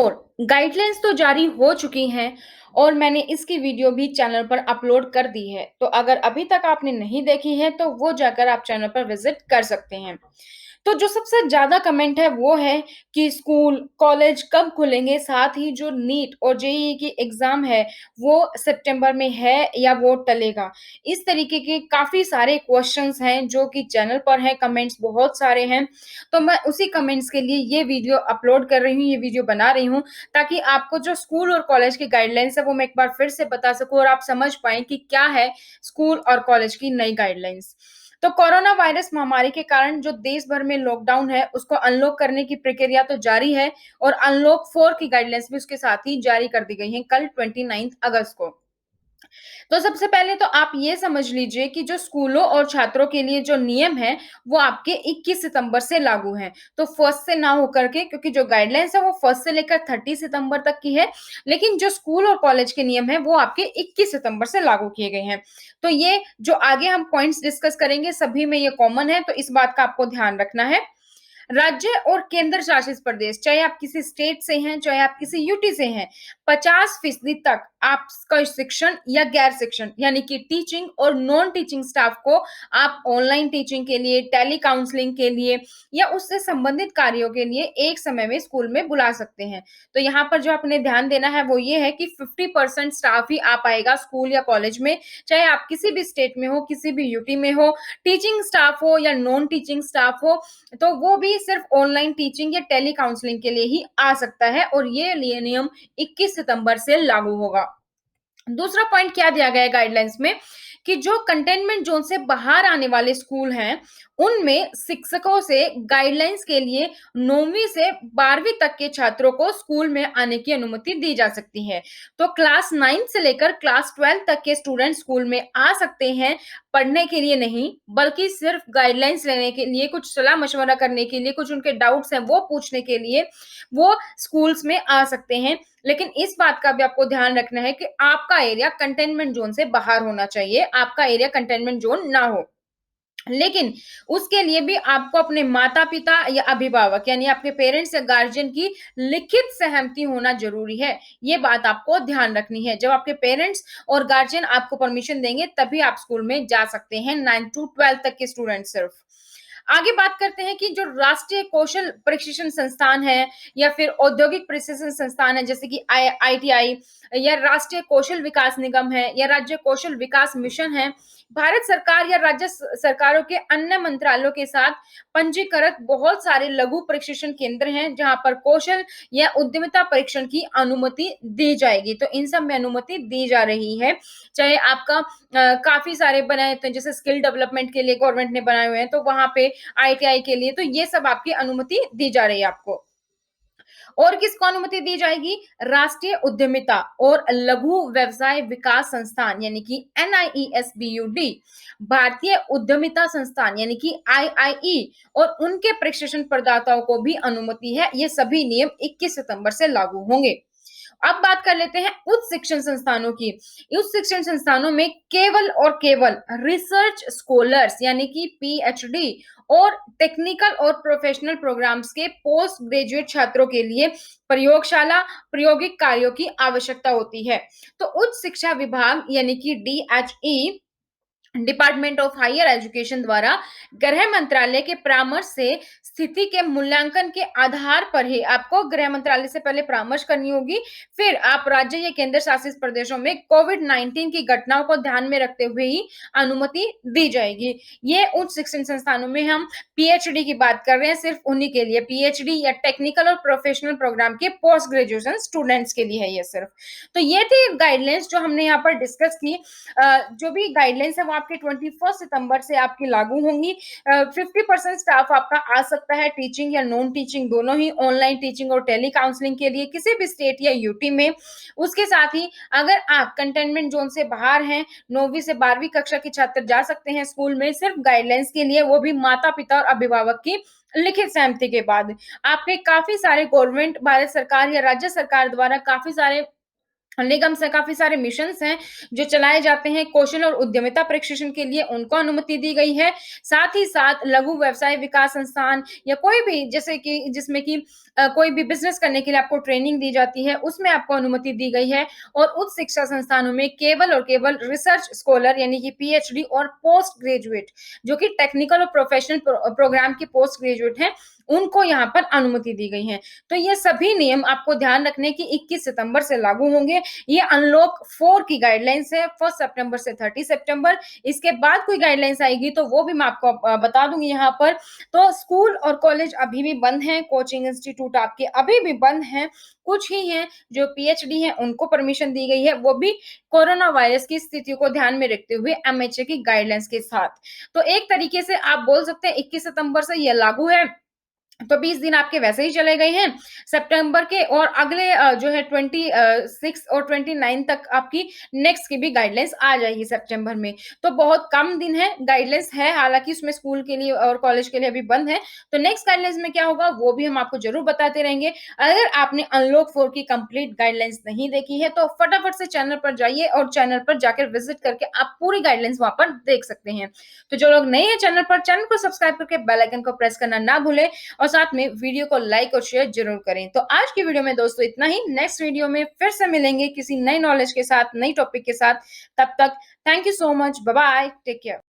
और गाइडलाइंस तो जारी हो चुकी हैं और मैंने इसकी वीडियो भी चैनल पर अपलोड कर दी है। तो अगर अभी तक आपने नहीं देखी है तो वो जाकर आप चैनल पर विज़िट कर सकते हैं। तो जो सबसे ज़्यादा कमेंट है वो है कि स्कूल, कॉलेज कब खुलेंगे? साथ ही जो नीट और जेईई की एग्ज़ाम है वो सितंबर में है या वो टलेगा? इस तरीके के काफ़ी सारे क्वेश्चन्स हैं जो कि चैनल पर हैं, कमेंट्स बहुत सारे हैं। तो मैं उसी कमेंट्स के लिए ये वीडियो अपलोड कर रही हूँ, ये वीडियो बना रही हूँ ताकि आपको जो स्कूल और कॉलेज की गाइडलाइंस है वो मैं एक बार फिर से बता सकूँ और आप समझ पाएँ कि क्या है स्कूल और कॉलेज की नई गाइडलाइंस। तो कोरोना वायरस महामारी के कारण जो देश भर में लॉकडाउन है, उसको अनलॉक करने की प्रक्रिया तो जारी है और अनलॉक 4 की गाइडलाइंस भी उसके साथ ही जारी कर दी गई हैं कल 29 अगस्त को। तो सबसे पहले तो आप ये समझ लीजिए कि जो स्कूलों और छात्रों के लिए जो नियम है, वो आपके 21 सितंबर से लागू हैं। तो फर्स्ट से ना होकर के क्योंकि जो गाइडलाइंस है वो फर्स्ट से लेकर 30 सितंबर तक की है, लेकिन जो स्कूल और कॉलेज के नियम हैं वो आपके 21 सितंबर से लागू किए गए हैं। तो ये जो आगे हम पॉइंट्स डिस्कस करेंगे सभी में ये कॉमन है, तो इस बात का आपको ध्यान रखना है। राज्य और केंद्र शासित प्रदेश, चाहे आप किसी स्टेट से हैं, चाहे आप किसी यूटी से हैं, 50% तक आपका शिक्षण या गैर शिक्षण यानी कि टीचिंग और नॉन टीचिंग स्टाफ को आप ऑनलाइन टीचिंग के लिए, टेली काउंसलिंग के लिए या उससे संबंधित कार्यों के लिए एक समय में स्कूल में बुला सकते हैं। तो यहाँ पर जो आपने ध्यान देना है वो ये है कि 50% स्टाफ ही आ पाएगा स्कूल या कॉलेज में, चाहे आप किसी भी स्टेट में हो, किसी भी यूटी में हो, टीचिंग स्टाफ हो या नॉन टीचिंग स्टाफ हो, तो वो भी सिर्फ ऑनलाइन टीचिंग या टेली काउंसलिंग के लिए ही आ सकता है और ये लिए नियम 21 सितंबर से लागू होगा। दूसरा पॉइंट क्या दिया गया है गाइडलाइंस में कि जो कंटेनमेंट जोन से बाहर आने वाले स्कूल हैं, उनमें शिक्षकों से गाइडलाइंस के लिए 9वीं से 12वीं तक के छात्रों को स्कूल में आने की अनुमति दी जा सकती है। तो क्लास 9 से लेकर क्लास 12 तक के स्टूडेंट स्कूल में आ सकते हैं, पढ़ने के लिए नहीं, बल्कि सिर्फ गाइडलाइंस लेने के लिए, कुछ सलाह-मशवरा करने के लिए, कुछ उनके डाउट्स हैं वो पूछने के लिए, वो स्कूल्स में आ सकते हैं। लेकिन इस बात का भी आपको ध्यान रखना है कि आपका एरिया कंटेनमेंट ज़ोन से बाहर होना चाहिए, आपका एरिया कंटेनमेंट ज़ोन ना हो। लेकिन उसके लिए भी आपको अपने माता-पिता या अभिभावक यानी आपके पेरेंट्स या गार्जियन की लिखित सहमति होना ज़रूरी है। ये बात आपको ध्यान रखनी है। जब आपके पेरेंट्स और गार्जियन आपको परमिशन देंगे तभी आप स्कूल में जा सकते हैं 9 टू 12 तक के स्टूडेंट सिर्फ। आगे बात करते हैं कि जो राष्ट्रीय कौशल प्रशिक्षण संस्थान है या फिर औद्योगिक प्रशिक्षण संस्थान है जैसे कि आईटीआई या राष्ट्रीय कौशल विकास निगम है या राज्य कौशल विकास मिशन है, भारत सरकार या राज्य सरकारों के अन्य मंत्रालयों के साथ पंजीकृत बहुत सारे लघु प्रशिक्षण केंद्र हैं जहां पर कौशल या उद्यमिता परीक्षण की अनुमति दी जाएगी। तो इन सब में अनुमति दी जा रही है। चाहे आपका काफी सारे बनाए थे जैसे स्किल डेवलपमेंट के लिए गवर्नमेंट ने बनाए हुए हैं तो वहां पे आईटीआई के लिए तो ये सब आपकी अनुमति दी जा रही है आपको। और किसको अनुमति दी जाएगी? राष्ट्रीय उद्यमिता और लघु व्यवसाय विकास संस्थान यानी कि एनआईईएसबीयूडी, भारतीय उद्यमिता संस्थान यानी कि आईआईई और उनके प्रशिक्षण प्रदाताओं को भी अनुमति है। ये सभी नियम 21 सितंबर से लागू होंगे। अब बात कर लेते हैं उच्च शिक्षण संस्थानों की। उच्च शिक्षण संस्थानों में केवल और केवल रिसर्च स्कॉलर्स यानी कि पीएचडी और टेक्निकल और प्रोफेशनल प्रोग्राम्स के पोस्ट ग्रेजुएट छात्रों के लिए प्रयोगशाला प्रायोगिक कार्यों की आवश्यकता होती है। तो उच्च शिक्षा विभाग यानी कि डीएचई डिपार्टमेंट ऑफ हायर एजुकेशन द्वारा गृह मंत्रालय के परामर्श से स्थिति के मूल्यांकन के आधार पर ही आपको गृह मंत्रालय से पहले परामर्श करनी होगी, फिर आप राज्य या केंद्र शासित प्रदेशों में कोविड 19 की घटनाओं को ध्यान में रखते हुए ही अनुमति दी जाएगी। ये उच्च शिक्षण संस्थानों में हम पीएचडी की बात कर रहे हैं, सिर्फ उन्हीं के लिए पीएचडी या टेक्निकल और प्रोफेशनल प्रोग्राम के पोस्ट ग्रेजुएशन स्टूडेंट्स के लिए है ये सिर्फ। तो ये थी गाइडलाइंस जो हमने यहाँ पर डिस्कस की। जो भी गाइडलाइंस है वो आपके 21 सितंबर से आपकी लागू होंगी। 50% स्टाफ आपका आ सकता है टीचिंग या नॉन टीचिंग दोनों ही, ऑनलाइन टीचिंग और टेली काउंसलिंग के लिए किसी भी स्टेट या यूटी में। उसके साथ ही अगर आप कंटेनमेंट जोन से बाहर हैं, 9वीं से 12वीं कक्षा के छात्र जा सकते हैं स्कूल में सिर्फ गाइडलाइंस के लिए, वो भी माता-पिता और अभिभावक की लिखित सहमति के बाद। आपके काफ़ी सारे गवर्नमेंट, भारत सरकार या राज्य सरकार द्वारा काफ़ी सारे निगम से काफ़ी सारे मिशन्स हैं, जो चलाए जाते हैं कौशल और उद्यमिता प्रशिक्षण के लिए, उनको अनुमति दी गई है। साथ ही साथ लघु व्यवसाय विकास संस्थान या कोई भी जैसे कि जिसमें कि कोई भी बिज़नेस करने के लिए आपको ट्रेनिंग दी जाती है, उसमें आपको अनुमति दी गई है और उच्च शिक्षा संस्थानों में केवल और केवल रिसर्च स्कॉलर यानी कि पीएचडी और पोस्ट ग्रेजुएट जो कि टेक्निकल और प्रोफेशनल प्रोग्राम के पोस्ट ग्रेजुएट हैं, उनको यहाँ पर अनुमति दी गई है। तो ये सभी नियम आपको ध्यान रखने की 21 सितंबर से लागू होंगे। ये अनलॉक 4 की गाइडलाइंस है 1 सितंबर से 30 सितंबर। इसके बाद कोई गाइडलाइंस आएगी तो वो भी मैं आपको बता दूँगी यहाँ पर। तो स्कूल और कॉलेज अभी भी बंद हैं, कोचिंग इंस्टीट्यूट आपके अभी भी बंद हैं। कुछ ही हैं जो पीएचडी हैं उनको परमिशन दी गई है, वो भी कोरोना वायरस की स्थिति को ध्यान में रखते हुए एमएचए की गाइडलाइंस के साथ। तो एक तरीके से आप बोल सकते हैं 21 सितंबर से ये लागू है। तो 20 दिन आपके वैसे ही चले गए हैं सितंबर के और अगले जो है 26 और 29 तक आपकी नेक्स्ट की भी गाइडलाइंस आ जाएगी सितंबर में। तो बहुत कम दिन है, गाइडलाइंस है हालाँकि उसमें स्कूल के लिए और कॉलेज के लिए अभी बंद है। तो नेक्स्ट गाइडलाइंस में क्या होगा वो भी हम आपको ज़रूर बताते रहेंगे। अगर आपने अनलॉक 4 की कंप्लीट गाइडलाइंस नहीं देखी है तो फटाफट से चैनल पर जाइए और चैनल पर जाकर विज़िट करके आप पूरी गाइडलाइंस वहाँ पर देख सकते हैं। तो जो लोग नए हैं चैनल पर, चैनल को सब्सक्राइब करके बेल आइकन को प्रेस करना ना भूलें और साथ में वीडियो को लाइक और शेयर जरूर करें। तो आज की वीडियो में दोस्तों इतना ही। नेक्स्ट वीडियो में फिर से मिलेंगे किसी नई नॉलेज के साथ, नई टॉपिक के साथ। तब तक thank you so much. Bye bye. Take care.